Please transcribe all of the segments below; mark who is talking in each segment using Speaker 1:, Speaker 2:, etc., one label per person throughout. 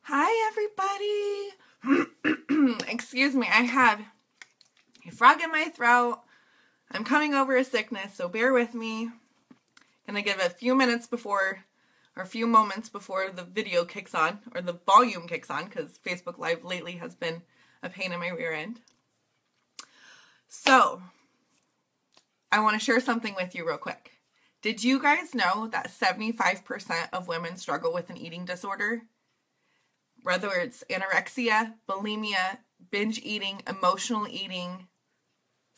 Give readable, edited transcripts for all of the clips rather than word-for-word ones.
Speaker 1: Hi, everybody. Excuse me, I have a frog in my throat. I'm coming over a sickness, so bear with me. Gonna give a few minutes before, or a few moments before the video kicks on, or the volume kicks on, because Facebook Live lately has been a pain in my rear end. So, I want to share something with you real quick. Did you guys know that 75% of women struggle with an eating disorder? Whether it's anorexia, bulimia, binge eating, emotional eating,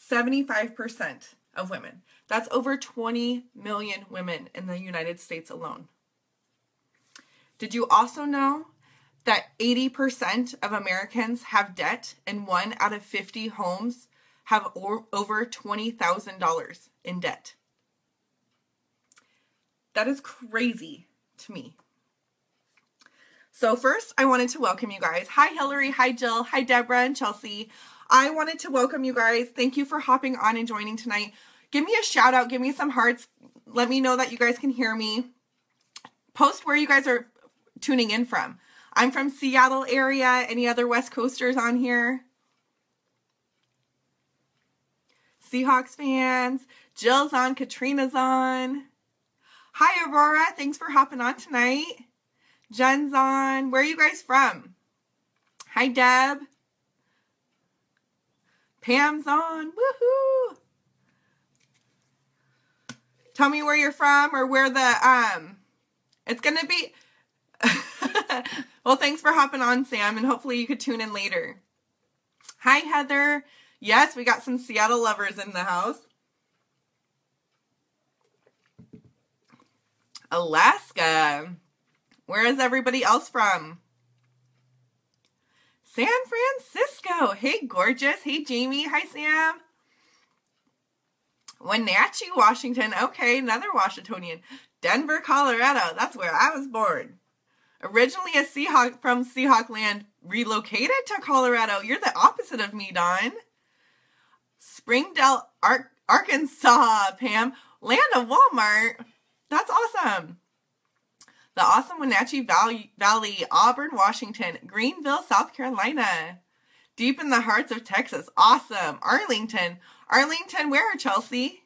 Speaker 1: 75% of women. That's over 20 million women in the United States alone. Did you also know that 80% of Americans have debt and 1 out of 50 homes have over $20,000 in debt? That is crazy to me. So first, I wanted to welcome you guys. Hi, Hillary. Hi, Jill. Hi, Deborah and Chelsea. I wanted to welcome you guys. Thank you for hopping on and joining tonight. Give me a shout out. Give me some hearts. Let me know that you guys can hear me. Post where you guys are tuning in from. I'm from Seattle area. Any other West Coasters on here? Seahawks fans. Jill's on. Katrina's on. Hi, Aurora. Thanks for hopping on tonight. Jen's on. Where are you guys from? Hi, Deb. Pam's on. Woohoo! Tell me where you're from or where the, it's going to be. Well, thanks for hopping on, Sam, and hopefully you could tune in later. Hi, Heather. Yes, we got some Seattle lovers in the house. Alaska. Where is everybody else from? San Francisco. Hey, gorgeous. Hey, Jamie. Hi, Sam. Wenatchee, Washington. Okay, another Washingtonian. Denver, Colorado. That's where I was born. Originally a Seahawk from Seahawk land, relocated to Colorado. You're the opposite of me, Dawn. Springdale, Arkansas, Pam. Land of Walmart. That's awesome. The awesome Wenatchee Valley, Auburn, Washington, Greenville, South Carolina. Deep in the hearts of Texas. Awesome. Arlington. Arlington, where, Chelsea?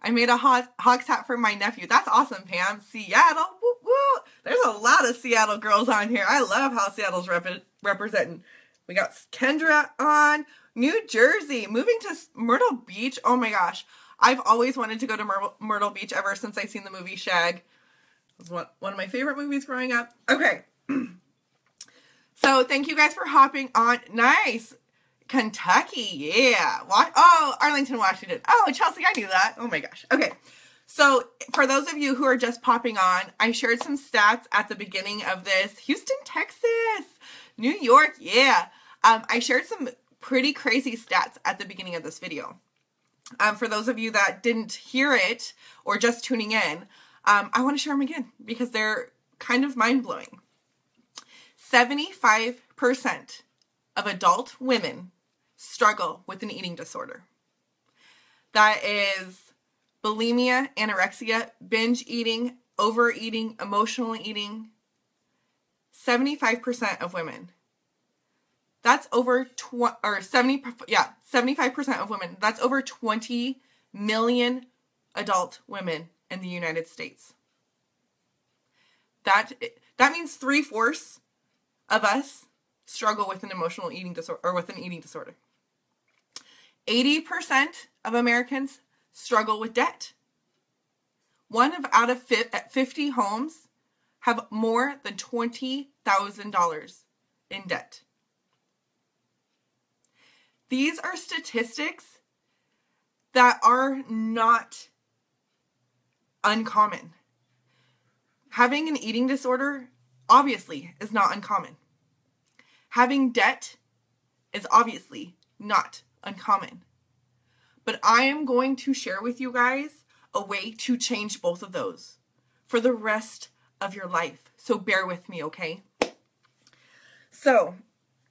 Speaker 1: I made a Hawks hat for my nephew. That's awesome, Pam. Seattle. Woo, woo. There's a lot of Seattle girls on here. I love how Seattle's representing. We got Kendra on. New Jersey. Moving to Myrtle Beach. Oh my gosh. I've always wanted to go to Myrtle Beach ever since I seen the movie Shag. It was one of my favorite movies growing up. Okay. So thank you guys for hopping on. Nice. Kentucky. Yeah. Oh, Arlington, Washington. Oh, Chelsea, I knew that. Oh my gosh. Okay. So for those of you who are just popping on, I shared some stats at the beginning of this. Houston, Texas. New York. Yeah. I shared some pretty crazy stats at the beginning of this video. For those of you that didn't hear it or just tuning in, I want to share them again because they're kind of mind-blowing. 75% of adult women struggle with an eating disorder. That is bulimia, anorexia, binge eating, overeating, emotional eating. 75% of women. That's over 75% of women. That's over 20 million adult women in the United States. That means 3/4 of us struggle with an emotional eating disorder or with an eating disorder. 80% of Americans struggle with debt. 1 out of 50 homes have more than $20,000 in debt. These are statistics that are not uncommon. Having an eating disorder, obviously, is not uncommon. Having debt is obviously not uncommon. But I am going to share with you guys a way to change both of those for the rest of your life. So bear with me, okay? So,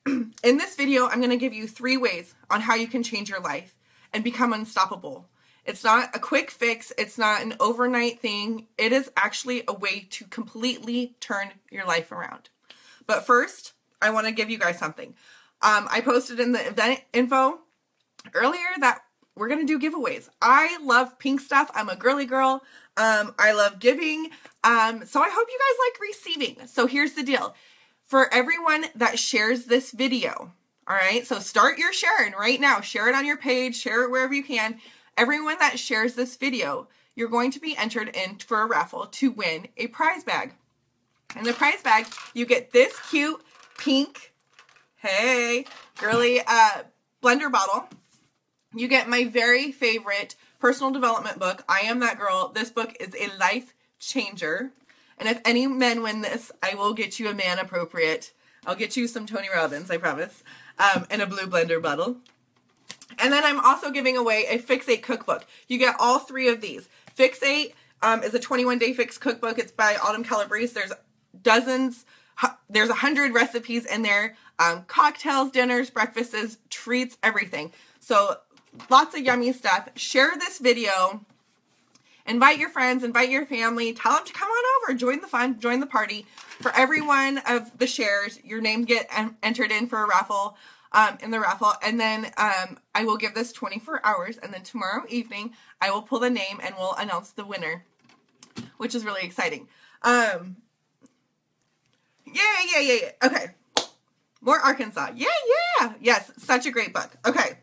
Speaker 1: in this video, I'm going to give you 3 ways on how you can change your life and become unstoppable. It's not a quick fix. It's not an overnight thing. It is actually a way to completely turn your life around. But first, I want to give you guys something. I posted in the event info earlier that we're going to do giveaways. I love pink stuff. I'm a girly girl. I love giving. So I hope you guys like receiving. So here's the deal. For everyone that shares this video, all right? So start your sharing right now. Share it on your page. Share it wherever you can. Everyone that shares this video, you're going to be entered in for a raffle to win a prize bag. In the prize bag, you get this cute pink, hey, girly blender bottle. You get my very favorite personal development book, I Am That Girl. This book is a life changer. And if any men win this, I will get you a man appropriate. I'll get you some Tony Robbins, I promise, and a blue blender bottle. And then I'm also giving away a Fix8 cookbook. You get all three of these. Fix8 is a 21-day fix cookbook. It's by Autumn Calabrese. There's dozens, there's 100 recipes in there. Cocktails, dinners, breakfasts, treats, everything. So lots of yummy stuff. Share this video. Invite your friends, invite your family. Tell them to come on over. Join the fun, join the party. For every one of the shares, your name get entered in for a raffle. In the raffle, and then I will give this 24 hours, and then tomorrow evening I will pull the name and we'll announce the winner, which is really exciting. Yeah. Okay, more Arkansas. Yeah. Yes, such a great book. Okay.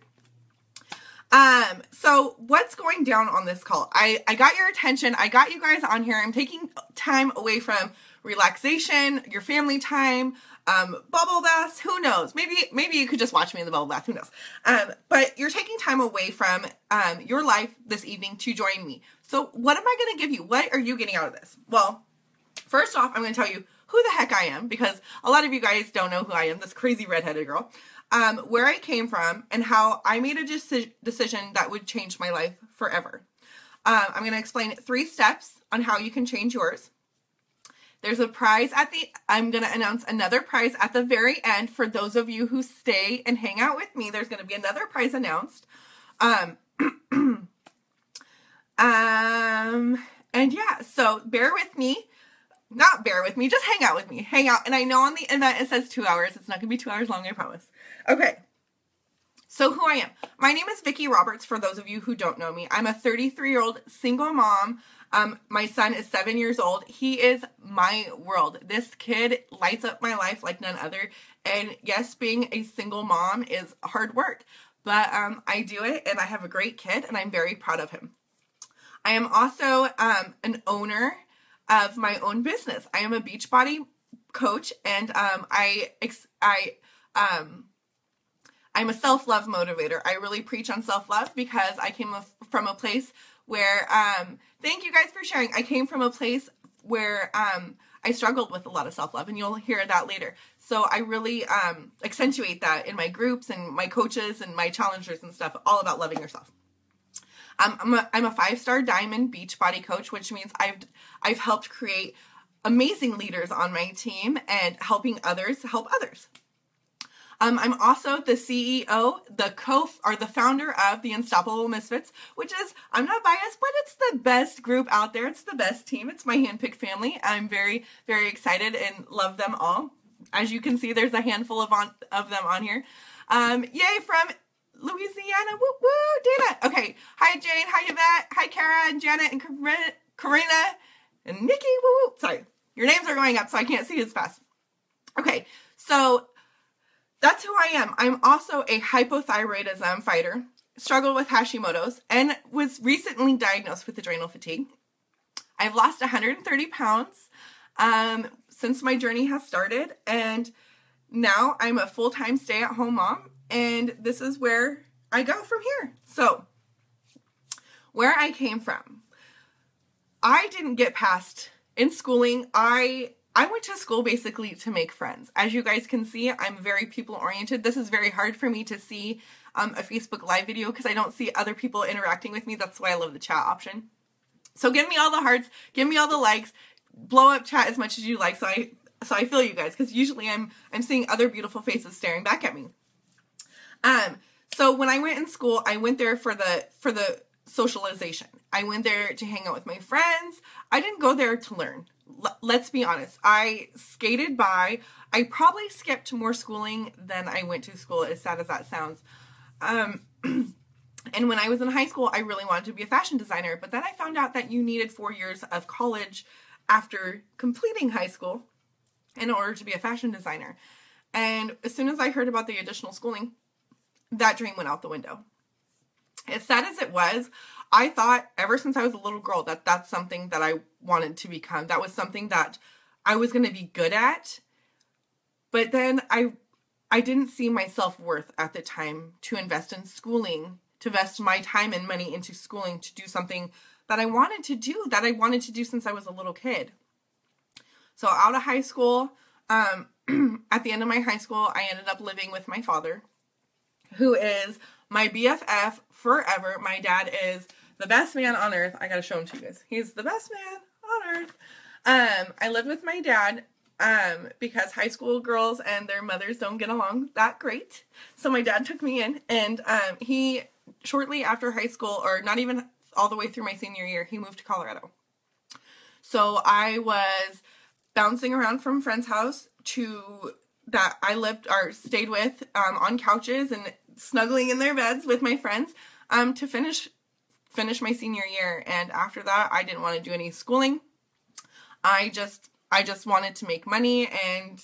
Speaker 1: So what's going down on this call? I got your attention. I got you guys on here. I'm taking time away from relaxation, your family time, bubble baths, who knows? Maybe you could just watch me in the bubble bath, who knows? But you're taking time away from your life this evening to join me. So what am I going to give you? What are you getting out of this? Well, first off, I'm going to tell you who the heck I am, because a lot of you guys don't know who I am, this crazy redheaded girl, where I came from, and how I made a decision that would change my life forever. I'm going to explain 3 steps on how you can change yours. There's a prize I'm going to announce another prize at the very end for those of you who stay and hang out with me. There's going to be another prize announced. And yeah, so bear with me. Not bear with me, just hang out with me. Hang out. And I know on the event it says 2 hours. It's not going to be 2 hours long, I promise. Okay. So who I am. My name is Vicki Roberts, for those of you who don't know me. I'm a 33-year-old single mom. My son is 7 years old. He is my world. This kid lights up my life like none other. And yes, being a single mom is hard work, but I do it, and I have a great kid, and I'm very proud of him. I am also an owner of my own business. I am a Beachbody coach, and I'm a self-love motivator. I really preach on self-love because I came from a place where, thank you guys for sharing. I came from a place where I struggled with a lot of self-love, and you'll hear that later. So I really accentuate that in my groups and my coaches and my challengers and stuff, all about loving yourself. I'm a 5-star diamond Beachbody coach, which means I've helped create amazing leaders on my team and helping others help others. I'm also the CEO, the founder of the Unstoppable Misfits, which is, I'm not biased, but it's the best group out there. It's the best team. It's my handpicked family. I'm very, very excited and love them all. As you can see, there's a handful of them on here. Yay, from Louisiana. Woo woo, Dana. Okay. Hi, Jane. Hi, Yvette. Hi, Kara and Janet and Karina and Nikki. Woo woo. Sorry. Your names are going up, so I can't see as fast. Okay. So that's who I am. I'm also a hypothyroidism fighter, struggled with Hashimoto's, and was recently diagnosed with adrenal fatigue. I've lost 130 pounds since my journey has started, and now I'm a full-time stay-at-home mom, and this is where I go from here. So, where I came from, I didn't get past, in schooling, I went to school basically to make friends. As you guys can see, I'm very people-oriented. This is very hard for me to see a Facebook Live video because I don't see other people interacting with me. That's why I love the chat option. So give me all the hearts, give me all the likes, blow up chat as much as you like so I feel you guys, because usually I'm seeing other beautiful faces staring back at me. So when I went in school, I went there for the socialization. I went there to hang out with my friends. I didn't go there to learn. Let's be honest. I skated by. I probably skipped more schooling than I went to school, as sad as that sounds. And when I was in high school, I really wanted to be a fashion designer. But then I found out that you needed 4 years of college after completing high school in order to be a fashion designer. And as soon as I heard about the additional schooling, that dream went out the window. As sad as it was, I thought ever since I was a little girl that that's something that I wanted to become. That was something that I was going to be good at. But then I didn't see my self-worth at the time to invest in schooling, to invest my time and money into schooling, to do something that I wanted to do since I was a little kid. So out of high school, at the end of my high school, I ended up living with my father, who is my BFF forever. My dad is the best man on earth. I gotta show him to you guys. He's the best man on earth. I lived with my dad because high school girls and their mothers don't get along that great. So my dad took me in, and he, shortly after high school, or not even all the way through my senior year, he moved to Colorado. So I was bouncing around from friend's house to that I lived or stayed with on couches and snuggling in their beds with my friends to finish my senior year. And after that, I didn't want to do any schooling. I just wanted to make money and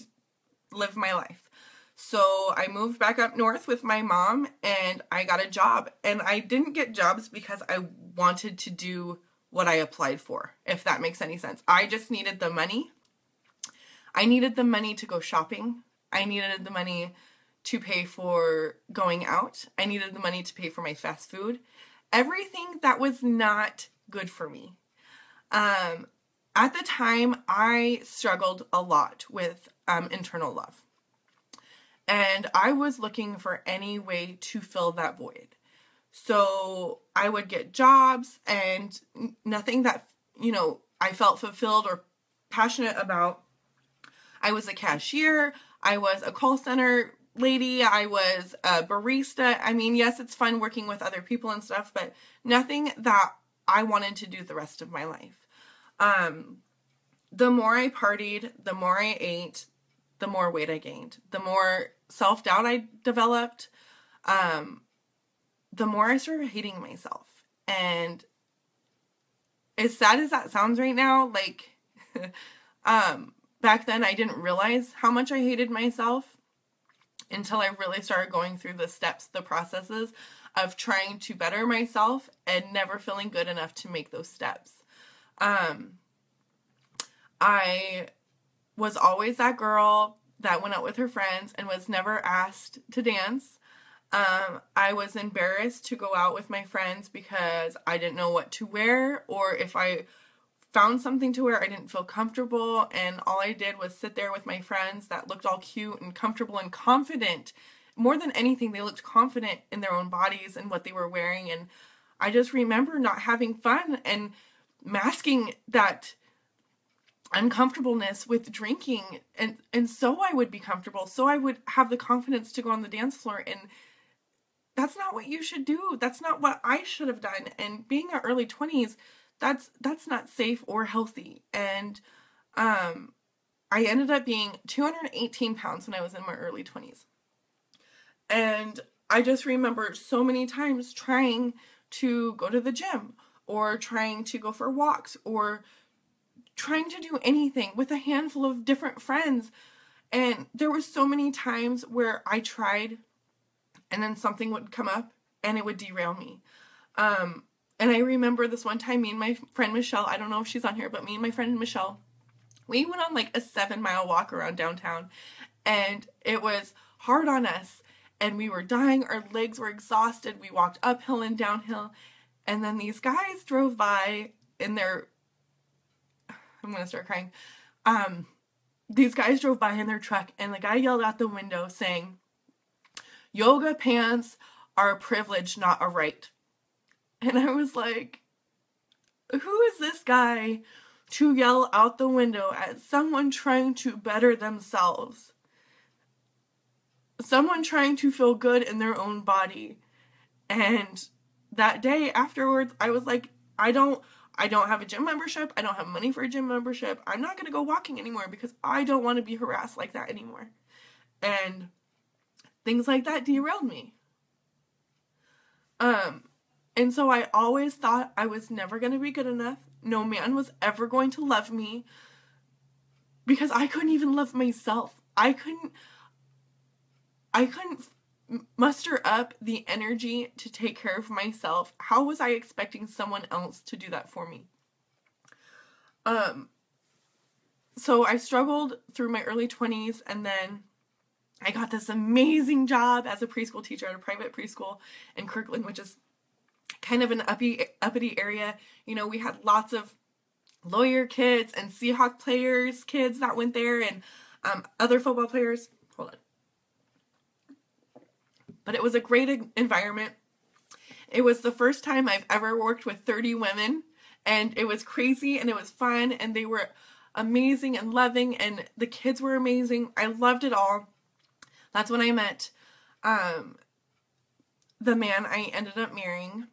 Speaker 1: live my life. So I moved back up north with my mom, and I got a job. And I didn't get jobs because I wanted to do what I applied for, if that makes any sense. I just needed the money. I needed the money to go shopping. I needed the money to pay for going out. I needed the money to pay for my fast food. Everything that was not good for me. At the time, I struggled a lot with internal love. And I was looking for any way to fill that void. So I would get jobs and nothing that, I felt fulfilled or passionate about. I was a cashier. I was a call center lady. I was a barista. I mean, yes, it's fun working with other people and stuff, but nothing that I wanted to do the rest of my life. The more I partied, the more I ate, the more weight I gained. The more self-doubt I developed, the more I started hating myself. And as sad as that sounds right now, back then I didn't realize how much I hated myself until I really started going through the steps, the processes of trying to better myself and never feeling good enough to make those steps. I was always that girl that went out with her friends and was never asked to dance. I was embarrassed to go out with my friends because I didn't know what to wear, or if I found something to wear, I didn't feel comfortable, and all I did was sit there with my friends that looked all cute and comfortable and confident. More than anything, they looked confident in their own bodies and what they were wearing, and I just remember not having fun and masking that uncomfortableness with drinking, and so I would be comfortable, so I would have the confidence to go on the dance floor, and that's not what you should do. That's not what I should have done. And being in early 20s, that's not safe or healthy. And I ended up being 218 pounds when I was in my early 20s. And I just remember so many times trying to go to the gym, or trying to go for walks, or trying to do anything with a handful of different friends. And there were so many times where I tried, and then something would come up and it would derail me. And I remember this one time, me and my friend Michelle, I don't know if she's on here, but me and my friend Michelle, we went on like a 7-mile walk around downtown, and it was hard on us, and we were dying. Our legs were exhausted. We walked uphill and downhill, and then these guys drove by in their, I'm going to start crying. These guys drove by in their truck, and the guy yelled out the window saying, "Yoga pants are a privilege, not a right." And I was like, who is this guy to yell out the window at someone trying to better themselves? Someone trying to feel good in their own body. And that day afterwards, I was like, I don't have a gym membership. I don't have money for a gym membership. I'm not going to go walking anymore because I don't want to be harassed like that anymore. And things like that derailed me. And so I always thought I was never going to be good enough. No man was ever going to love me because I couldn't even love myself. I couldn't muster up the energy to take care of myself. How was I expecting someone else to do that for me? So I struggled through my early 20s, and then I got this amazing job as a preschool teacher at a private preschool in Kirkland, which is kind of an uppity area. You know, we had lots of lawyer kids and Seahawk players, kids that went there, and other football players. Hold on. But it was a great environment. It was the first time I've ever worked with 30 women, and it was crazy, and it was fun, and they were amazing and loving, and the kids were amazing. I loved it all. That's when I met the man I ended up marrying.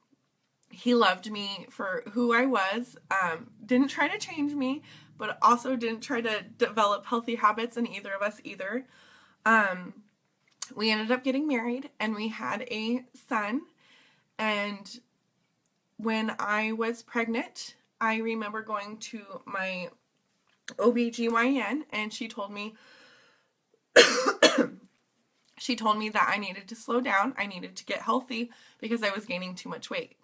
Speaker 1: He loved me for who I was, didn't try to change me, but also didn't try to develop healthy habits in either of us either. We ended up getting married, and we had a son. And when I was pregnant, I remember going to my OBGYN, and she told me that I needed to slow down. I needed to get healthy because I was gaining too much weight.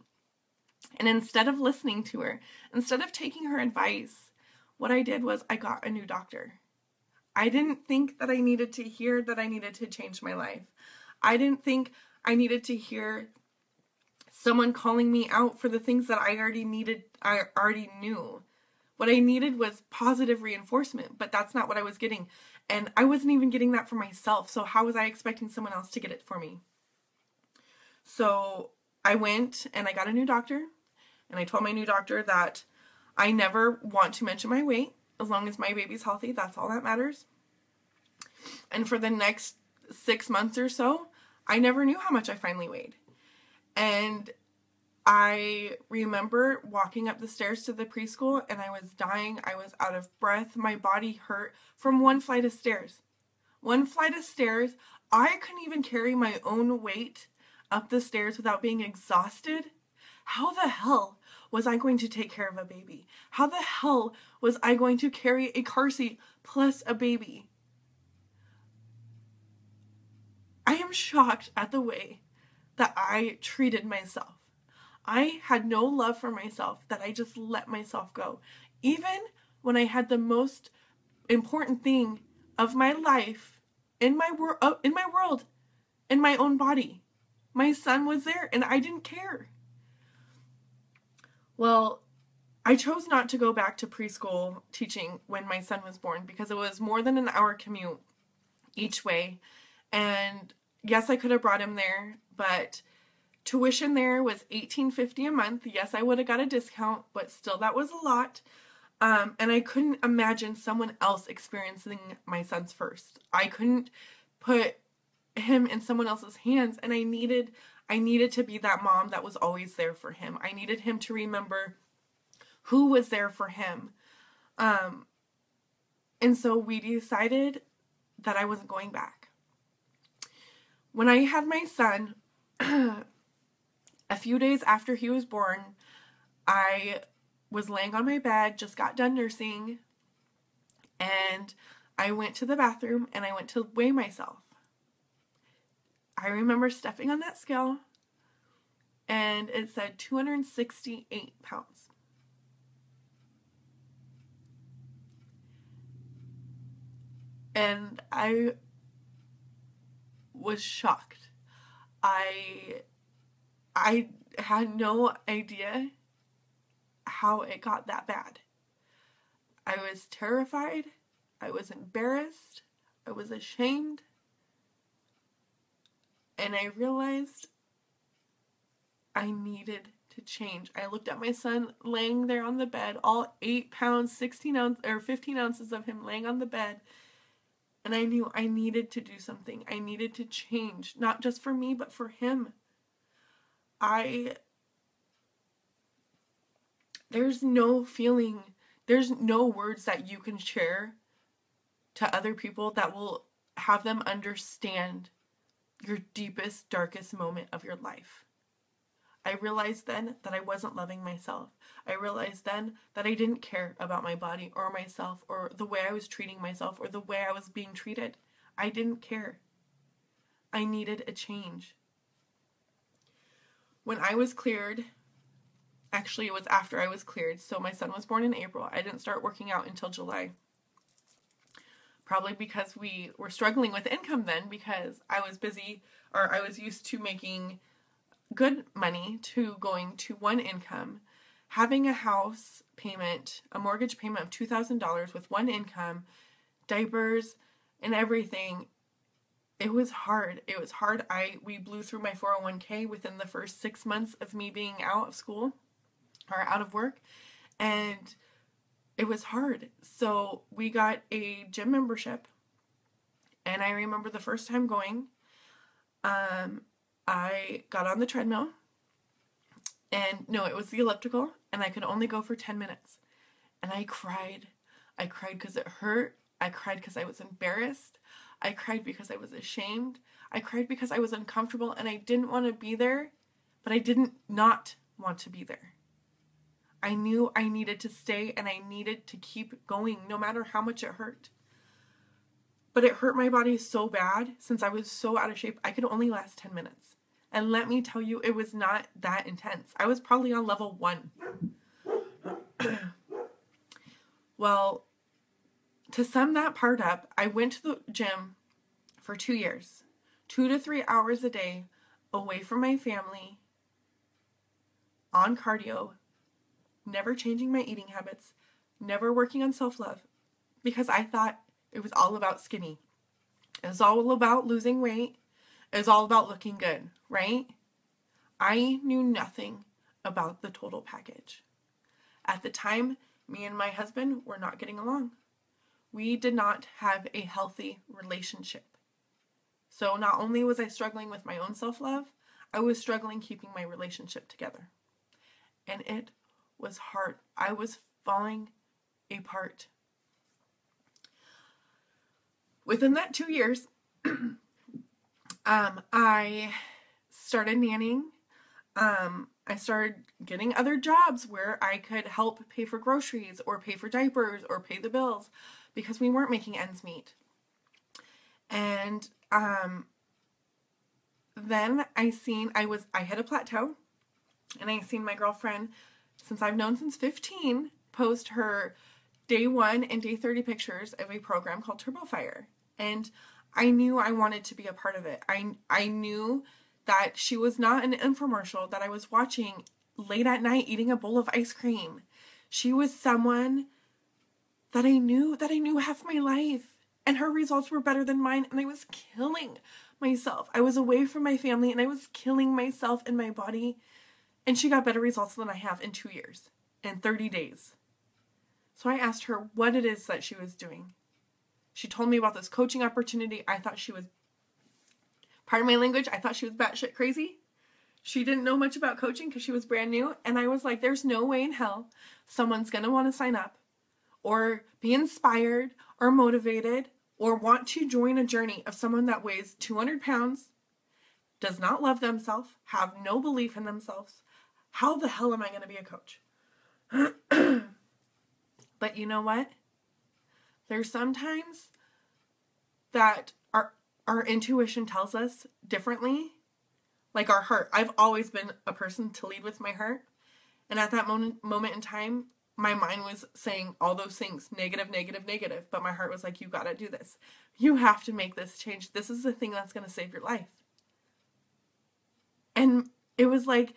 Speaker 1: And instead of listening to her, instead of taking her advice, what I did was I got a new doctor. I didn't think that I needed to hear that I needed to change my life. I didn't think I needed to hear someone calling me out for the things that I already knew. What I needed was positive reinforcement, but that's not what I was getting. And I wasn't even getting that for myself. So how was I expecting someone else to get it for me? So I went and I got a new doctor, and I told my new doctor that I never want to mention my weight. As long as my baby's healthy, that's all that matters. And for the next 6 months or so, I never knew how much I finally weighed. And I remember walking up the stairs to the preschool, and I was dying. I was out of breath. My body hurt from one flight of stairs. One flight of stairs. I couldn't even carry my own weight up the stairs without being exhausted. How the hell was I going to take care of a baby? How the hell was I going to carry a car seat plus a baby? I am shocked at the way that I treated myself. I had no love for myself, that I just let myself go. Even when I had the most important thing of my life in my world, in my own body. My son was there, and I didn't care. Well, I chose not to go back to preschool teaching when my son was born because it was more than an hour commute each way. And yes, I could have brought him there, but tuition there was $18.50 a month. Yes, I would have got a discount, but still that was a lot. And I couldn't imagine someone else experiencing my son's first. I couldn't put him in someone else's hands, and I needed to be that mom that was always there for him. I needed him to remember who was there for him. And so we decided that I wasn't going back. When I had my son, a few days after he was born, I was laying on my bed, just got done nursing, and I went to the bathroom and I went to weigh myself. I remember stepping on that scale, and it said 268 pounds. And I was shocked. I had no idea how it got that bad. I was terrified. I was embarrassed. I was ashamed. And I realized I needed to change. I looked at my son laying there on the bed, all 8 pounds, 15 ounces of him laying on the bed. And I knew I needed to do something. I needed to change, not just for me, but for him. I there's no feeling, there's no words that you can share to other people that will have them understand your deepest, darkest moment of your life. I realized then that I wasn't loving myself. I realized then that I didn't care about my body or myself or the way I was treating myself or the way I was being treated. I didn't care. I needed a change. When I was cleared, actually it was after I was cleared, so my son was born in April. I didn't start working out until July. Probably because we were struggling with income then, because I was busy, or I was used to making good money to going to one income, having a house payment, a mortgage payment of $2,000 with one income, diapers and everything. It was hard. It was hard. We blew through my 401k within the first 6 months of me being out of school or out of work, and it was hard. So we got a gym membership, and I remember the first time going, I got on the treadmill, and no, it was the elliptical, and I could only go for 10 minutes. And I cried. I cried because it hurt. I cried because I was embarrassed. I cried because I was ashamed. I cried because I was uncomfortable, and I didn't want to be there, but I didn't not want to be there. I knew I needed to stay, and I needed to keep going, no matter how much it hurt. But it hurt my body so bad, since I was so out of shape, I could only last 10 minutes. And let me tell you, it was not that intense. I was probably on level 1. Well, to sum that part up, I went to the gym for 2 years, 2 to 3 hours a day, away from my family, on cardio, never changing my eating habits, never working on self-love, because I thought it was all about skinny. It was all about losing weight. It was all about looking good, right? I knew nothing about the total package. At the time, me and my husband were not getting along. We did not have a healthy relationship. So not only was I struggling with my own self-love, I was struggling keeping my relationship together. And it was hard. I was falling apart. Within that 2 years, I started nannying. I started getting other jobs where I could help pay for groceries or pay for diapers or pay the bills, because we weren't making ends meet. And then I hit a plateau, and I seen my girlfriend, since I've known since 15, post her day 1 and day 30 pictures of a program called Turbo Fire. And I knew I wanted to be a part of it. I knew that she was not an infomercial that I was watching late at night eating a bowl of ice cream. She was someone that I knew half my life, and her results were better than mine, and I was killing myself. I was away from my family, and I was killing myself in my body, and she got better results than I have in 2 years, in 30 days. So I asked her what it is that she was doing. She told me about this coaching opportunity. I thought she was, pardon my language, I thought she was batshit crazy. She didn't know much about coaching because she was brand new. And I was like, there's no way in hell someone's going to want to sign up or be inspired or motivated or want to join a journey of someone that weighs 200 pounds, does not love themselves, have no belief in themselves. How the hell am I going to be a coach? But you know what? There's sometimes that our intuition tells us differently. Like our heart. I've always been a person to lead with my heart. And at that moment in time, my mind was saying all those things, negative, negative, negative. But my heart was like, you gotta do this. You have to make this change. This is the thing that's gonna save your life. And it was like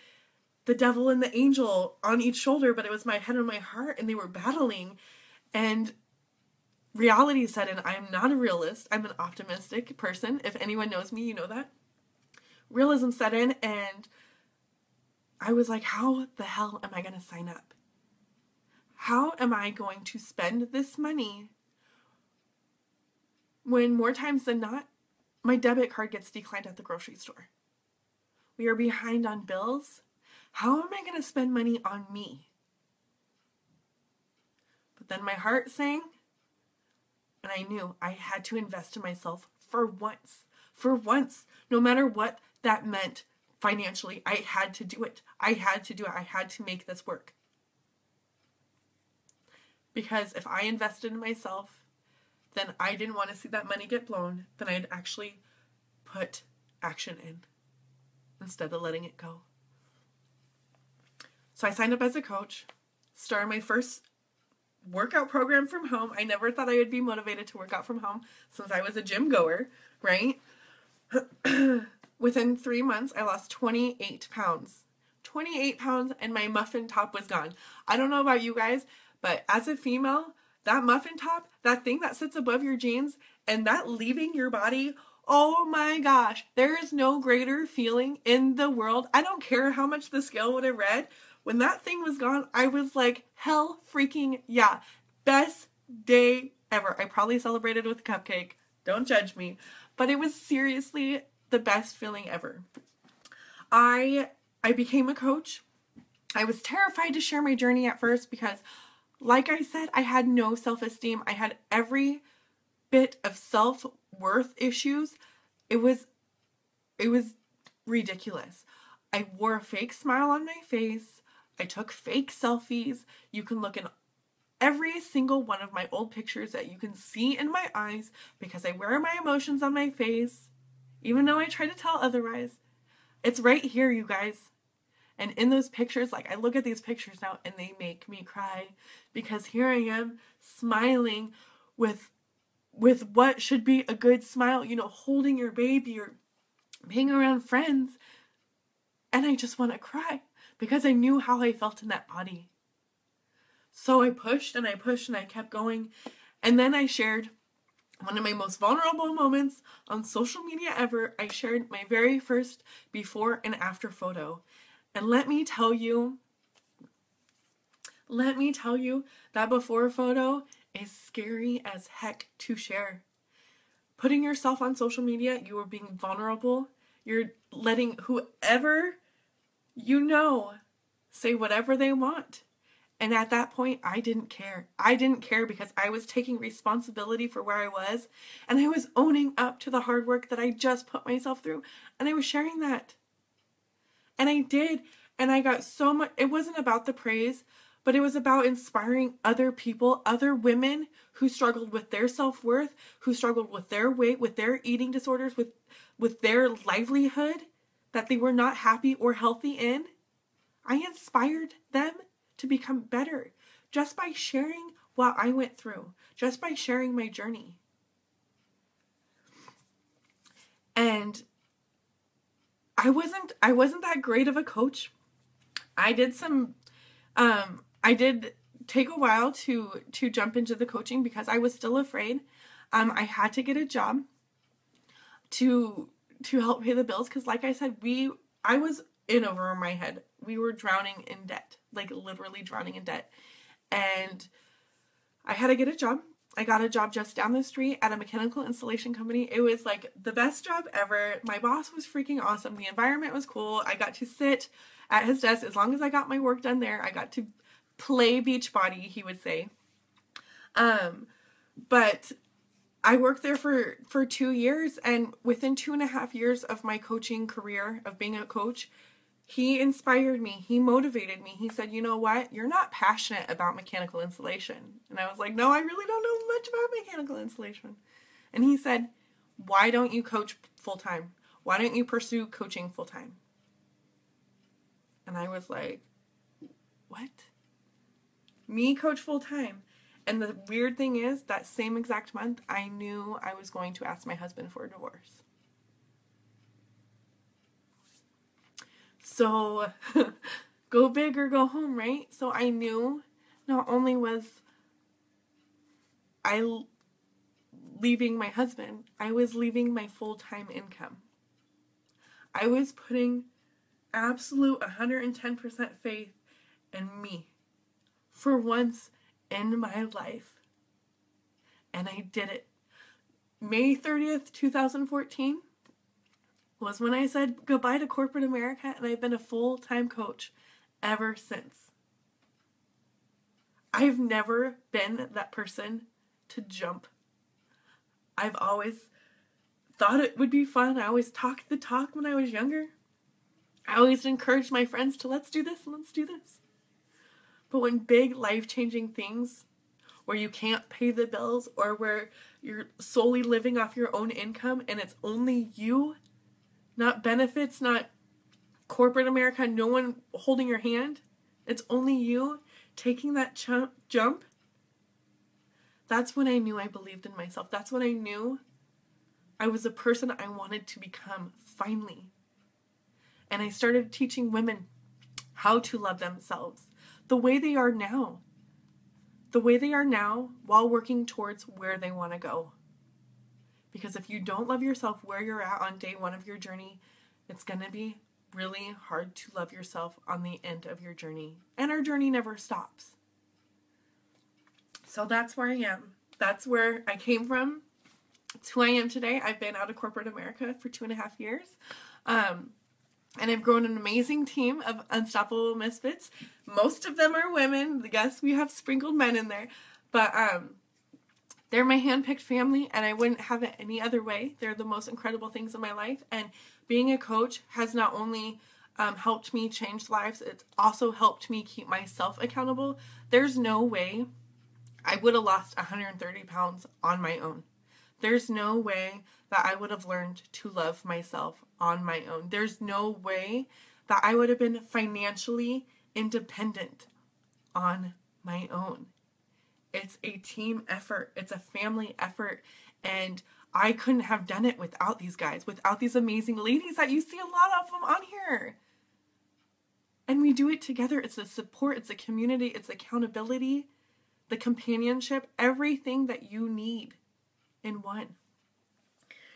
Speaker 1: the devil and the angel on each shoulder, but it was my head and my heart, and they were battling. And reality set in. I am not a realist. I'm an optimistic person. If anyone knows me, you know that. Realism set in, and I was like, how the hell am I going to sign up? How am I going to spend this money when more times than not, my debit card gets declined at the grocery store? We are behind on bills. How am I going to spend money on me? But then my heart sang, and I knew I had to invest in myself for once. For once, no matter what that meant financially, I had to do it. I had to do it. I had to make this work. Because if I invested in myself, then I didn't want to see that money get blown. Then I'd actually put action in instead of letting it go. So I signed up as a coach, started my first workout program from home. I never thought I would be motivated to work out from home since I was a gym goer, right? Within 3 months, I lost 28 pounds. 28 pounds, and my muffin top was gone. I don't know about you guys, but as a female, that muffin top, that thing that sits above your jeans, and that leaving your body, oh my gosh, there is no greater feeling in the world. I don't care how much the scale would have read. When that thing was gone, I was like, hell freaking yeah. Best day ever. I probably celebrated with a cupcake. Don't judge me. But it was seriously the best feeling ever. I became a coach. I was terrified to share my journey at first because, like I said, I had no self-esteem. I had every bit of self-worth issues. It was ridiculous. I wore a fake smile on my face. I took fake selfies. You can look in every single one of my old pictures that you can see in my eyes because I wear my emotions on my face, even though I try to tell otherwise. It's right here, you guys. And in those pictures, like I look at these pictures now and they make me cry because here I am smiling with what should be a good smile, you know, holding your baby or being around friends. And I just want to cry because I knew how I felt in that body. So I pushed and I pushed and I kept going. And then I shared one of my most vulnerable moments on social media ever. I shared my very first before and after photo. And let me tell you that before photo is scary as heck to share. Putting yourself on social media, you are being vulnerable. You're letting whoever you know say whatever they want. And at that point, I didn't care. I didn't care because I was taking responsibility for where I was. And I was owning up to the hard work that I just put myself through. And I was sharing that. And I did. And I got so much. It wasn't about the praise, but it was about inspiring other people, other women who struggled with their self-worth, who struggled with their weight, with their eating disorders, with their livelihood that they were not happy or healthy in. I inspired them to become better just by sharing what I went through, just by sharing my journey. And I wasn't that great of a coach. I did take a while to jump into the coaching because I was still afraid. I had to get a job to help pay the bills because, like I said, I was in over my head. We were drowning in debt, like literally drowning in debt. And I had to get a job. I got a job just down the street at a mechanical installation company. It was like the best job ever. My boss was freaking awesome. The environment was cool. I got to sit at his desk. As long as I got my work done there, I got to play Beachbody, he would say. But I worked there for 2 years, and within 2.5 years of my coaching career, of being a coach, he inspired me. He motivated me. He said, you know what? You're not passionate about mechanical installation. And I was like, no, I really don't know much about mechanical installation. And he said, why don't you coach full-time? Why don't you pursue coaching full-time? And I was like, what? Me coach full-time? And the weird thing is, that same exact month, I knew I was going to ask my husband for a divorce. So, go big or go home, right? So I knew not only was I leaving my husband, I was leaving my full-time income. I was putting absolute 110% faith in me for once in my life. And I did it. May 30th, 2014 was when I said goodbye to corporate America, and I've been a full-time coach ever since. I've never been that person to jump. I've always thought it would be fun. I always talked the talk when I was younger. I always encouraged my friends to let's do this and let's do this. But when big life-changing things, where you can't pay the bills or where you're solely living off your own income and it's only you, not benefits, not corporate America, no one holding your hand, it's only you taking that jump, that's when I knew I believed in myself. That's when I knew I was the person I wanted to become, finally. And I started teaching women how to love themselves the way they are now. The way they are now while working towards where they want to go. Because if you don't love yourself where you're at on day one of your journey, it's going to be really hard to love yourself on the end of your journey. And our journey never stops. So that's where I am. That's where I came from. It's who I am today. I've been out of corporate America for 2.5 years. And I've grown an amazing team of unstoppable misfits. Most of them are women. Yes, we have sprinkled men in there. But they're my handpicked family, and I wouldn't have it any other way. They're the most incredible things in my life. And being a coach has not only helped me change lives, it's also helped me keep myself accountable. There's no way I would have lost 130 pounds on my own. There's no way that I would have learned to love myself on my own. There's no way that I would have been financially independent on my own. It's a team effort. It's a family effort. And I couldn't have done it without these guys, without these amazing ladies that you see a lot of them on here. And we do it together. It's the support. It's the community. It's accountability, the companionship, everything that you need in one.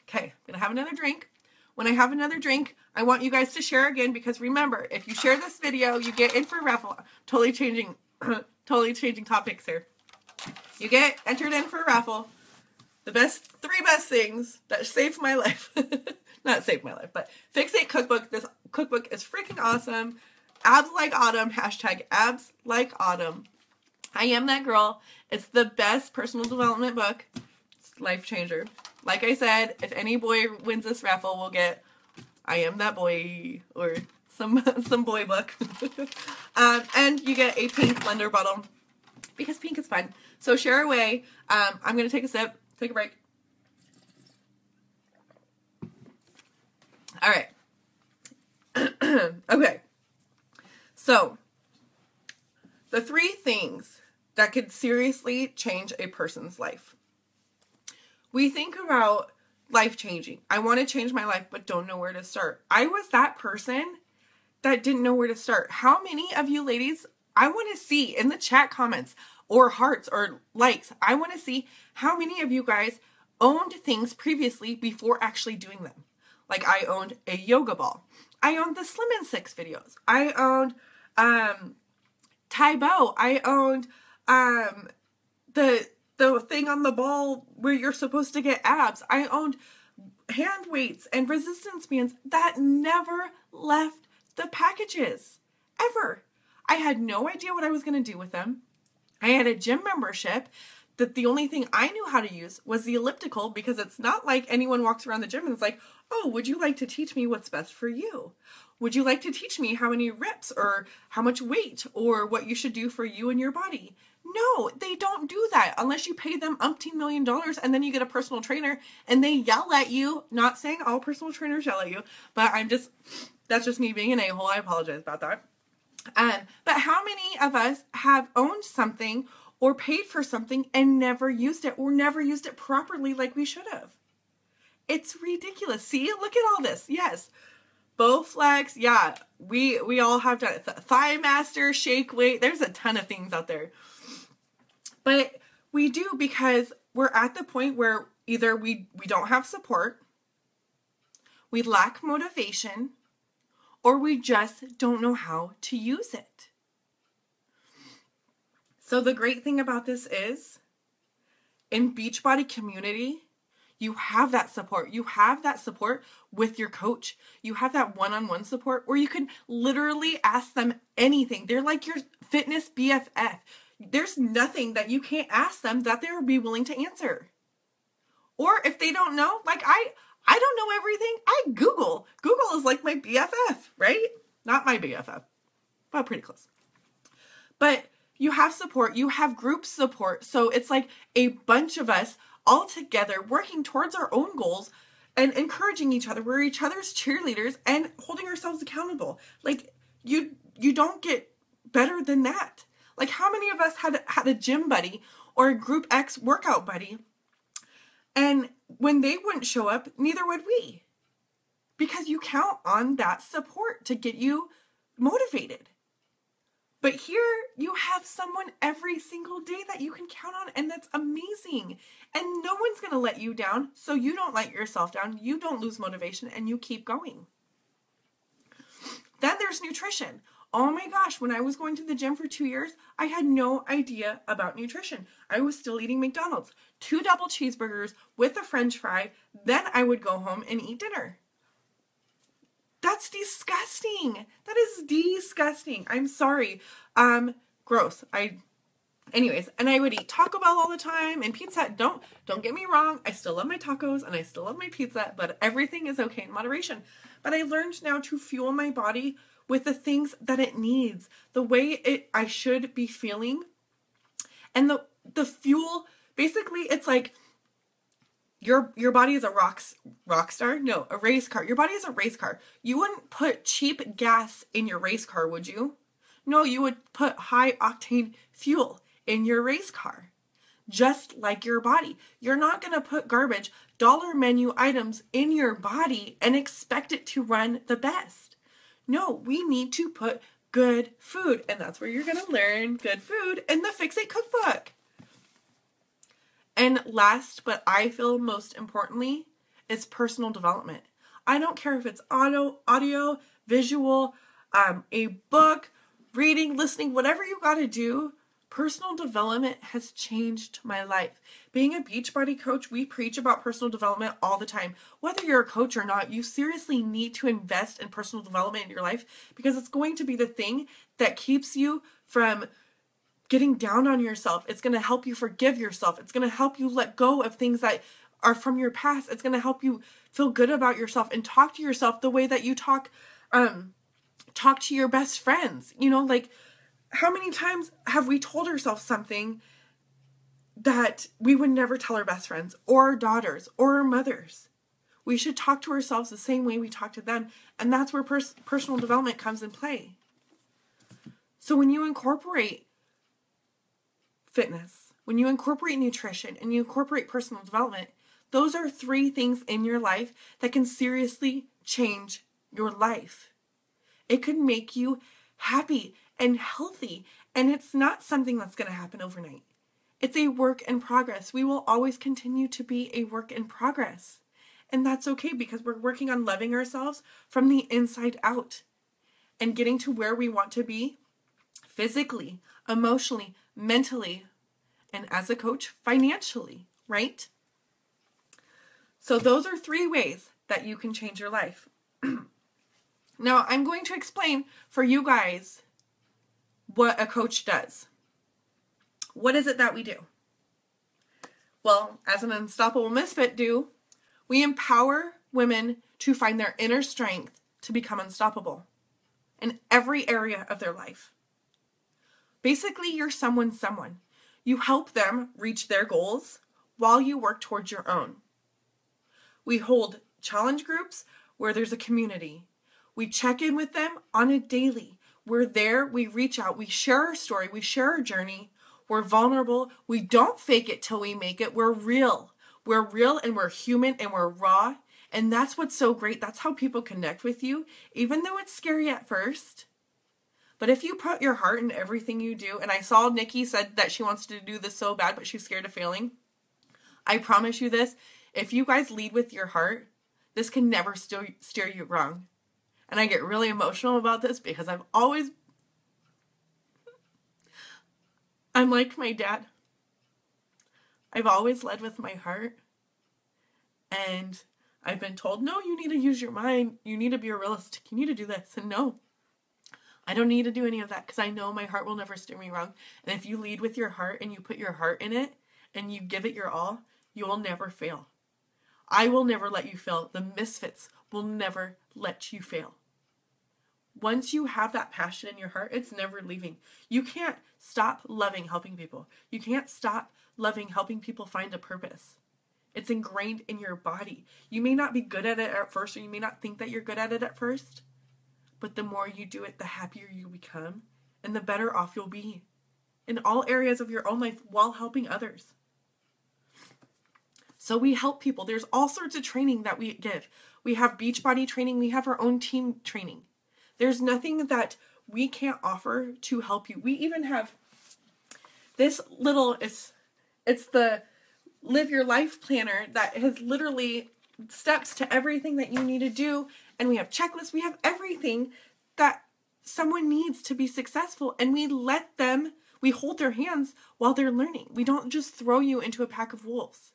Speaker 1: Okay, I'm going to have another drink. When I have another drink, I want you guys to share again, because remember, if you share this video, you get in for a raffle. Totally changing topics here. You get entered in for a raffle. The three best things that saved my life. Not saved my life, but Fixate Cookbook. This cookbook is freaking awesome. Abs Like Autumn. Hashtag Abs Like Autumn. I am that girl. It's the best personal development book. It's life changer. Like I said, if any boy wins this raffle, we'll get I Am That Boy or some boy book. And you get a pink blender bottle because pink is fun. So share away. I'm going to take a sip, take a break. All right. Okay. So the 3 things that could seriously change a person's life. We think about life changing. I want to change my life, but don't know where to start. I was that person that didn't know where to start. How many of you ladies, I want to see in the chat comments or hearts or likes, I want to see how many of you guys owned things previously before actually doing them. Like I owned a yoga ball. I owned the Slim in 6 videos. I owned Taibo. I owned the thing on the ball where you're supposed to get abs. I owned hand weights and resistance bands that never left the packages. Ever. I had no idea what I was going to do with them. I had a gym membership that the only thing I knew how to use was the elliptical, because it's not like anyone walks around the gym and it's like, oh, would you like to teach me what's best for you? Would you like to teach me how many reps or how much weight or what you should do for you and your body? No, they don't do that unless you pay them umpteen $1 million and then you get a personal trainer and they yell at you. Not saying all personal trainers yell at you, but that's just me being an a-hole. I apologize about that. But how many of us have owned something or paid for something and never used it, or never used it properly like we should have? It's ridiculous. See, look at all this. Yes. Bowflex. Yeah. We all have done it. Thigh Master, Shake Weight. There's a ton of things out there. But we do because we're at the point where either we don't have support, we lack motivation, or we just don't know how to use it. So the great thing about this is, in Beachbody community, you have that support. You have that support with your coach. You have that one-on-one support where you can literally ask them anything. They're like your fitness BFF. There's nothing that you can't ask them that they'll be willing to answer. Or if they don't know, like I don't know everything. I Google. Google is like my BFF, right? Not my BFF, but pretty close. But you have support. You have group support. So it's like a bunch of us all together working towards our own goals and encouraging each other. We're each other's cheerleaders and holding ourselves accountable. Like you don't get better than that. Like how many of us had a gym buddy or a group X workout buddy, and when they wouldn't show up, neither would we. Because you count on that support to get you motivated. But here you have someone every single day that you can count on, and that's amazing. And no one's going to let you down, so you don't let yourself down, you don't lose motivation, and you keep going. Then there's nutrition. Oh my gosh, when I was going to the gym for 2 years, I had no idea about nutrition. I was still eating McDonald's, 2 double cheeseburgers with a French fry, then I would go home and eat dinner. That's disgusting. That is disgusting. I'm sorry. Gross. Anyways, and I would eat Taco Bell all the time and pizza. Don't get me wrong. I still love my tacos and I still love my pizza, but everything is okay in moderation. But I learned now to fuel my body with the things that it needs, the way I should be feeling. And the fuel, basically it's like your body is a rock star? No, a race car. Your body is a race car. You wouldn't put cheap gas in your race car, would you? No, you would put high octane fuel in your race car. Just like your body. You're not going to put garbage, dollar menu items in your body and expect it to run the best. No, we need to put good food. And that's where you're going to learn good food in the Fix It cookbook. And last, but I feel most importantly, is personal development. I don't care if it's audio, visual, a book, reading, listening, whatever you got to do. Personal development has changed my life. Being a Beachbody coach, we preach about personal development all the time. Whether you're a coach or not, you seriously need to invest in personal development in your life because it's going to be the thing that keeps you from getting down on yourself. It's going to help you forgive yourself. It's going to help you let go of things that are from your past. It's going to help you feel good about yourself and talk to yourself the way that you talk to your best friends. You know, like how many times have we told ourselves something that we would never tell our best friends or our daughters or our mothers? We should talk to ourselves the same way we talk to them. And that's where personal development comes in play. So when you incorporate fitness, when you incorporate nutrition and you incorporate personal development, those are 3 things in your life that can seriously change your life. It could make you happy and healthy, and it's not something that's going to happen overnight. It's a work in progress. We will always continue to be a work in progress. And that's okay because we're working on loving ourselves from the inside out and getting to where we want to be physically, emotionally, mentally, and as a coach, financially, right? So those are 3 ways that you can change your life. Now, I'm going to explain for you guys what a coach does. What is it that we do? Well, as an Unstoppable Misfit we empower women to find their inner strength to become unstoppable in every area of their life. Basically, you're someone. You help them reach their goals while you work towards your own. We hold challenge groups where there's a community. We check in with them on a daily. We're there, we reach out, we share our story, we share our journey. We're vulnerable. We don't fake it till we make it. We're real. We're real and we're human and we're raw. And that's what's so great. That's how people connect with you, even though it's scary at first. But if you put your heart in everything you do, and I saw Nikki said that she wants to do this so bad, but she's scared of failing. I promise you this, if you guys lead with your heart, this can never steer you wrong. And I get really emotional about this because I'm like my dad. I've always led with my heart. And I've been told, no, you need to use your mind. You need to be realistic. You need to do this. And no, I don't need to do any of that because I know my heart will never steer me wrong. And if you lead with your heart and you put your heart in it and you give it your all, you will never fail. I will never let you fail. The Misfits will never let you fail. Once you have that passion in your heart, it's never leaving. You can't stop loving helping people. You can't stop loving helping people find a purpose. It's ingrained in your body. You may not be good at it at first, or you may not think that you're good at it at first, but the more you do it, the happier you become, and the better off you'll be in all areas of your own life while helping others. So we help people. There's all sorts of training that we give. We have Beachbody training. We have our own team training. There's nothing that we can't offer to help you. We even have this little, it's the Live Your Life planner that has literally steps to everything that you need to do. And we have checklists. We have everything that someone needs to be successful. And we hold their hands while they're learning. We don't just throw you into a pack of wolves.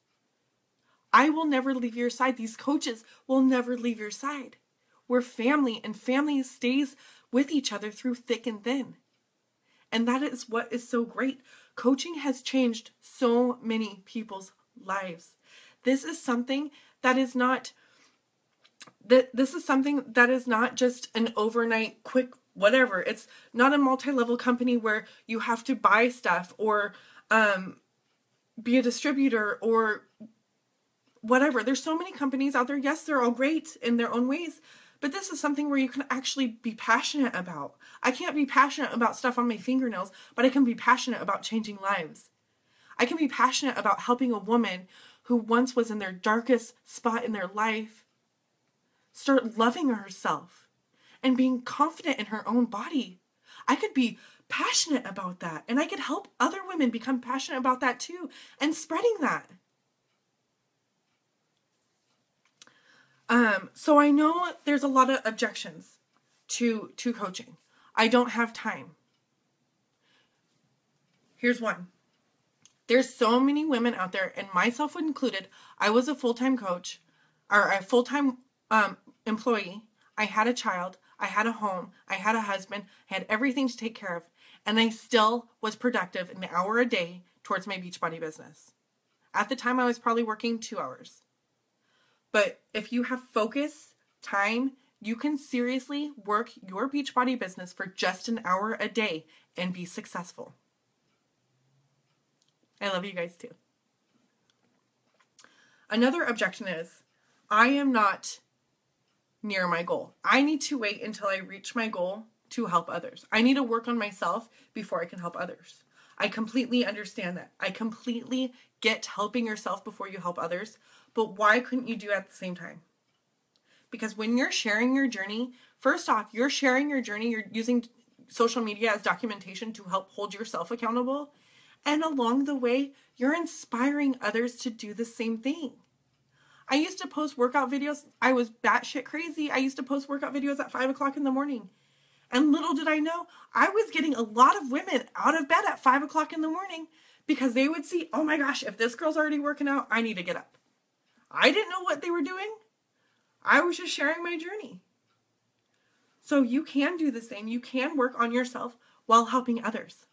Speaker 1: I will never leave your side. These coaches will never leave your side. We're family, and family stays with each other through thick and thin. And that is what is so great. Coaching has changed so many people's lives. This is something that is not just an overnight quick whatever. It's not a multi-level company where you have to buy stuff or be a distributor or whatever. There's so many companies out there. Yes, they're all great in their own ways, but this is something where you can actually be passionate about. I can't be passionate about stuff on my fingernails, but I can be passionate about changing lives. I can be passionate about helping a woman who once was in their darkest spot in their life start loving herself and being confident in her own body. I could be passionate about that, and I could help other women become passionate about that too, and spreading that. So I know there's a lot of objections to coaching. I don't have time. Here's one. There's so many women out there, and myself included. I was a full-time coach, or a full-time employee. I had a child. I had a home. I had a husband. I had everything to take care of, and I still was productive an hour a day towards my Beachbody business. At the time, I was probably working 2 hours. But if you have focus, time, you can seriously work your Beachbody business for just an hour a day and be successful. I love you guys too. Another objection is, I am not near my goal. I need to wait until I reach my goal to help others. I need to work on myself before I can help others. I completely understand that. I completely get helping yourself before you help others. But why couldn't you do it at the same time? Because when you're sharing your journey, first off, you're sharing your journey, you're using social media as documentation to help hold yourself accountable. And along the way, you're inspiring others to do the same thing. I used to post workout videos. I was batshit crazy. I used to post workout videos at 5 o'clock in the morning. And little did I know, I was getting a lot of women out of bed at 5 o'clock in the morning because they would see, oh my gosh, if this girl's already working out, I need to get up. I didn't know what they were doing. I was just sharing my journey. So you can do the same. You can work on yourself while helping others.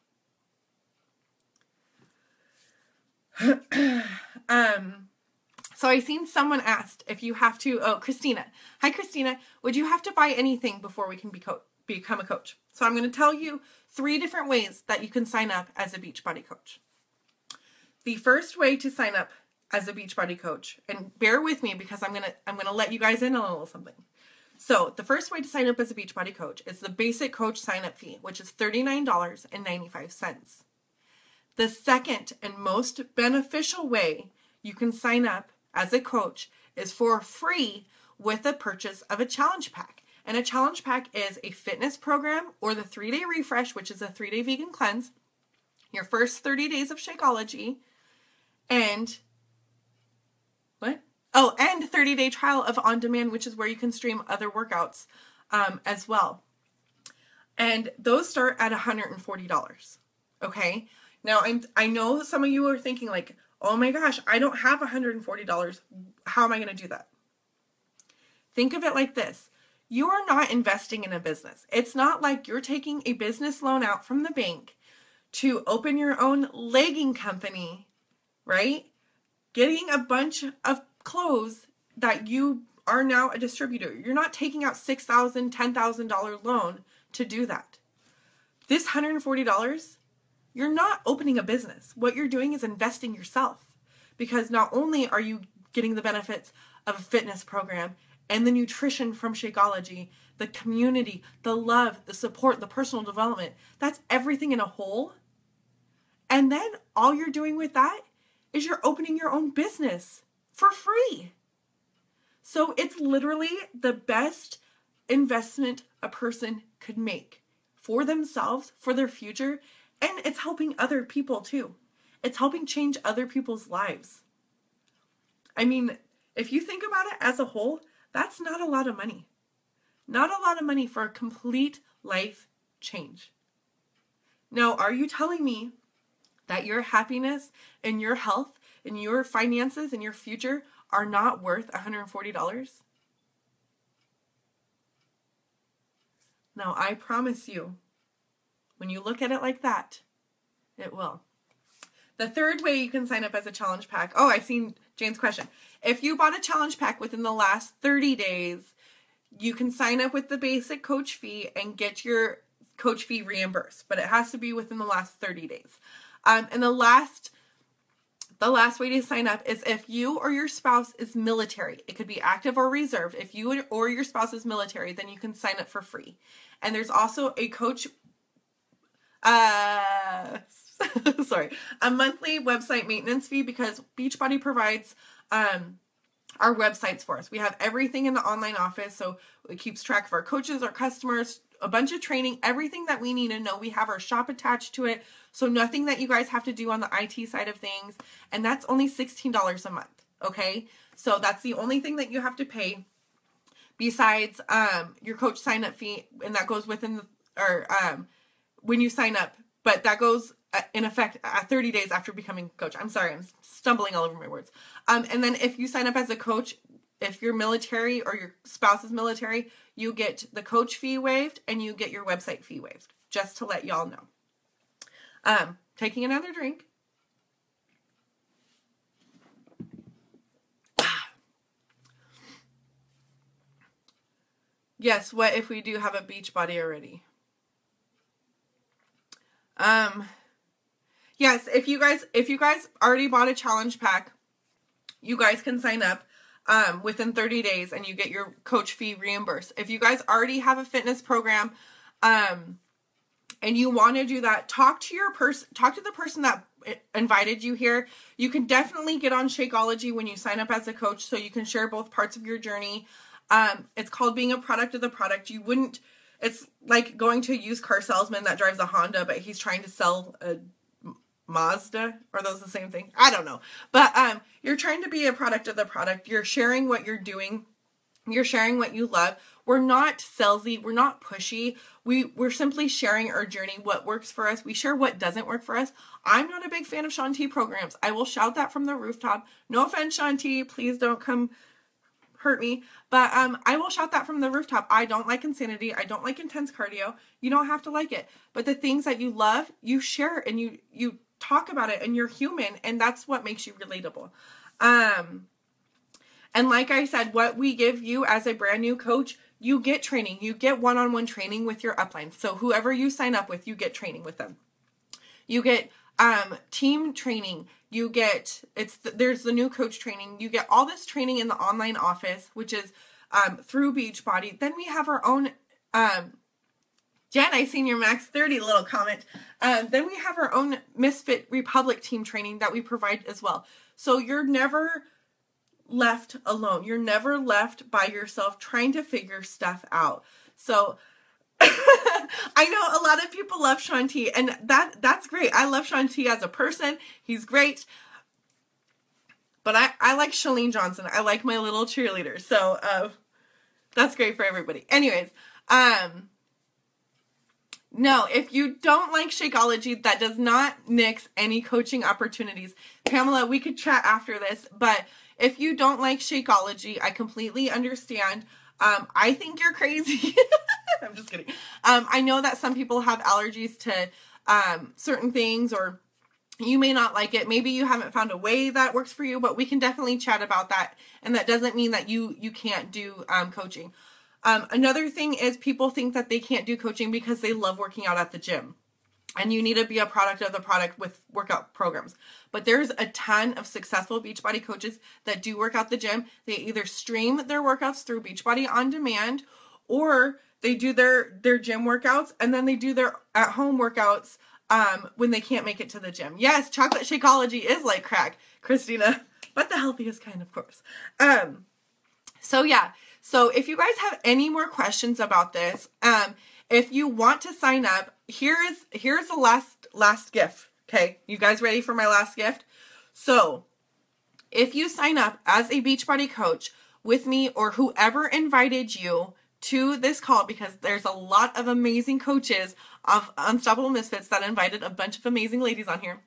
Speaker 1: So I seen someone asked if you have to, Christina. Hi, Christina. Would you have to buy anything before we can become a coach? So I'm going to tell you 3 different ways that you can sign up as a Beachbody coach. The first way to sign up as a Beachbody coach, and bear with me because I'm gonna let you guys in on a little something. So the first way to sign up as a Beachbody coach is the basic coach sign up fee, which is $39.95. The second and most beneficial way you can sign up as a coach is for free with the purchase of a challenge pack. And a challenge pack is a fitness program or the 3-day refresh, which is a 3-day vegan cleanse, your first 30 days of Shakeology, and and 30-day trial of On Demand, which is where you can stream other workouts as well. And those start at $140. Okay? Now, I know some of you are thinking like, oh my gosh, I don't have $140. How am I going to do that? Think of it like this. you are not investing in a business. It's not like you're taking a business loan out from the bank to open your own legging company, right? Getting a bunch of clothes that you are now a distributor. You're not taking out $6,000, $10,000 loan to do that. This $140, you're not opening a business. What you're doing is investing yourself, because not only are you getting the benefits of a fitness program and the nutrition from Shakeology, the community, the love, the support, the personal development, that's everything in a whole. And then all you're doing with that is you're opening your own business for free. So it's literally the best investment a person could make for themselves, for their future, and it's helping other people too. It's helping change other people's lives. I mean, if you think about it as a whole, that's not a lot of money. Not a lot of money for a complete life change. Now, are you telling me that your happiness and your health and your finances and your future are not worth $140? Now, I promise you, when you look at it like that, it will. The third way you can sign up as a challenge pack. Oh, I seen Jane's question. If you bought a challenge pack within the last 30 days, you can sign up with the basic coach fee and get your coach fee reimbursed, but it has to be within the last 30 days. And the last way to sign up is if you or your spouse is military. It could be active or reserve. If you or your spouse is military, then you can sign up for free. And there's also a coach, a monthly website maintenance fee, because Beachbody provides our websites for us. We have everything in the online office, so it keeps track of our coaches, our customers, a bunch of training, everything that we need to know. We have our shop attached to it, so nothing that you guys have to do on the IT side of things, and that's only $16 a month, okay? So that's the only thing that you have to pay besides your coach sign-up fee, and that goes within when you sign up, but that goes in effect at 30 days after becoming coach. I'm sorry, I'm stumbling all over my words. And then if you sign up as a coach, if you're military or your spouse is military, you get the coach fee waived and you get your website fee waived, just to let y'all know. Taking another drink. Yes, what if we do have a Beachbody already? Yes, if you guys already bought a challenge pack, you guys can sign up within 30 days and you get your coach fee reimbursed. If you guys already have a fitness program and you want to do that, talk to the person that invited you here. You can definitely get on Shakeology when you sign up as a coach, so you can share both parts of your journey. It's called being a product of the product. It's like going to a used car salesman that drives a Honda, but he's trying to sell a Mazda. Are those the same thing? I don't know. But you're trying to be a product of the product. You're sharing what you're doing. You're sharing what you love. We're not salesy. We're not pushy. We're simply sharing our journey, what works for us. We share what doesn't work for us. I'm not a big fan of Shanti programs. I will shout that from the rooftop. No offense, Shanti. Please don't come hurt me. But I will shout that from the rooftop. I don't like insanity. I don't like intense cardio. You don't have to like it. But the things that you love, you share, and you talk about it, and you're human, and that's what makes you relatable. And like I said, what we give you as a brand new coach, you get training. You get one-on-one training with your upline. So whoever you sign up with, you get training with them. You get team training. You get, there's the new coach training. You get all this training in the online office, which is through Beachbody. Then we have our own, Jen, I seen your Max 30 little comment. Then we have our own Misfit Republic team training that we provide as well. So you're never left alone. You're never left by yourself trying to figure stuff out. So I know a lot of people love Shanti, and that's great. I love Shanti as a person. He's great. But I like Shalene Johnson. I like my little cheerleader. So that's great for everybody. Anyways, no, if you don't like Shakeology, that does not nix any coaching opportunities. Pamela, we could chat after this, but if you don't like Shakeology, I completely understand. I think you're crazy. I'm just kidding. I know that some people have allergies to certain things, or you may not like it. Maybe you haven't found a way that works for you, but we can definitely chat about that. And that doesn't mean that you can't do coaching. Another thing is people think that they can't do coaching because they love working out at the gym. And you need to be a product of the product with workout programs. But there's a ton of successful Beachbody coaches that do work out the gym. They either stream their workouts through Beachbody on demand, or they do their gym workouts and then they do their at-home workouts when they can't make it to the gym. Yes, chocolate Shakeology is like crack, Christina, but the healthiest kind, of course. So yeah, so if you guys have any more questions about this, if you want to sign up, here's the last gift. Okay, you guys ready for my last gift? So if you sign up as a Beachbody coach with me, or whoever invited you to this call, because there's a lot of amazing coaches of Unstoppable Misfits that invited a bunch of amazing ladies on here.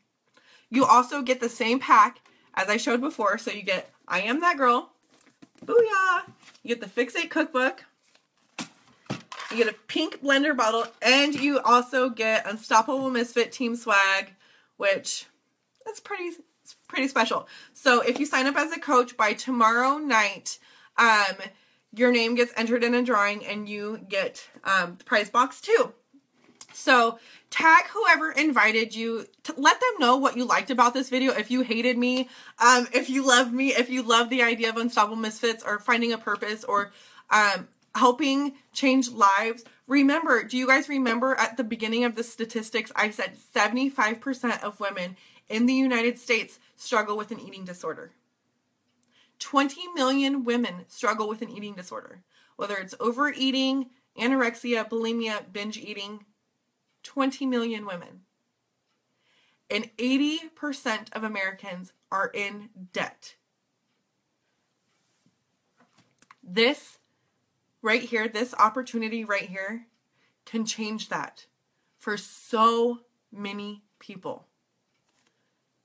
Speaker 1: You also get the same pack as I showed before. So you get I Am That Girl. Booyah! You get the Fix8 cookbook. You get a pink blender bottle, and you also get Unstoppable Misfit Team Swag, which is pretty special. So if you sign up as a coach by tomorrow night, your name gets entered in a drawing and you get the prize box too. So tag whoever invited you. Let them know what you liked about this video. If you hated me, if you loved me, if you love the idea of Unstoppable Misfits or finding a purpose, or helping change lives. Remember, do you guys remember at the beginning of the statistics, I said 75% of women in the United States struggle with an eating disorder. 20 million women struggle with an eating disorder. Whether it's overeating, anorexia, bulimia, binge eating, 20 million women. And 80% of Americans are in debt. This right here, this opportunity right here can change that for so many people.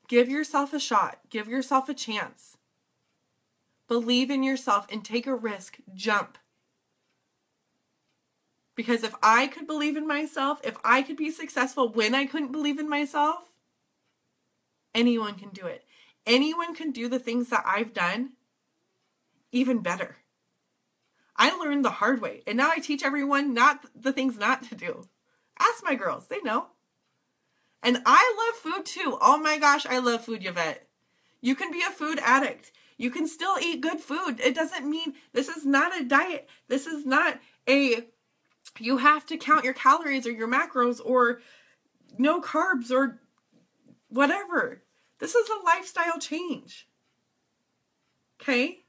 Speaker 1: Give yourself a shot. Give yourself a chance. Believe in yourself and take a risk. Jump. Because if I could believe in myself, if I could be successful when I couldn't believe in myself, anyone can do it. Anyone can do the things that I've done even better. I learned the hard way, and now I teach everyone not the things not to do. Ask my girls, they know. And I love food too. Oh my gosh, I love food, Yvette. You can be a food addict. You can still eat good food. It doesn't mean, this is not a diet. This is not you have to count your calories or your macros or no carbs or whatever. This is a lifestyle change. Okay?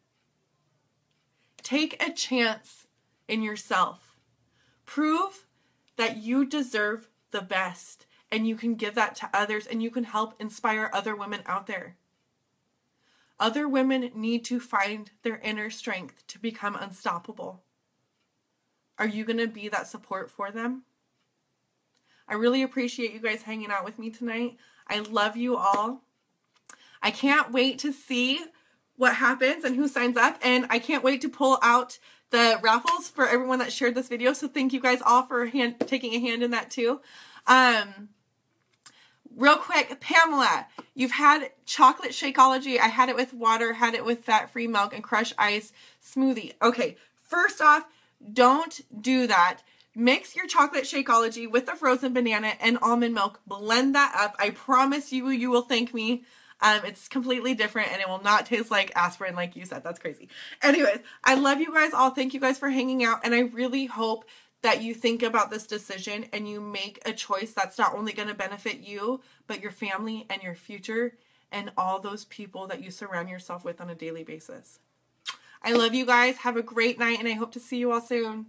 Speaker 1: Take a chance in yourself. Prove that you deserve the best, and you can give that to others, and you can help inspire other women out there. Other women need to find their inner strength to become unstoppable. Are you going to be that support for them? I really appreciate you guys hanging out with me tonight. I love you all. I can't wait to see what happens and who signs up, and I can't wait to pull out the raffles for everyone that shared this video. So thank you guys all for taking a hand in that too. Real quick, Pamela, you've had chocolate Shakeology. I had it with water, had it with fat-free milk and crushed ice smoothie. Okay, first off, don't do that. Mix your chocolate Shakeology with the frozen banana and almond milk. Blend that up. I promise you, you will thank me. It's completely different, and it will not taste like aspirin like you said. That's crazy. Anyways, I love you guys all. Thank you guys for hanging out, and I really hope that you think about this decision and you make a choice that's not only going to benefit you, but your family and your future and all those people that you surround yourself with on a daily basis. I love you guys. Have a great night, and I hope to see you all soon.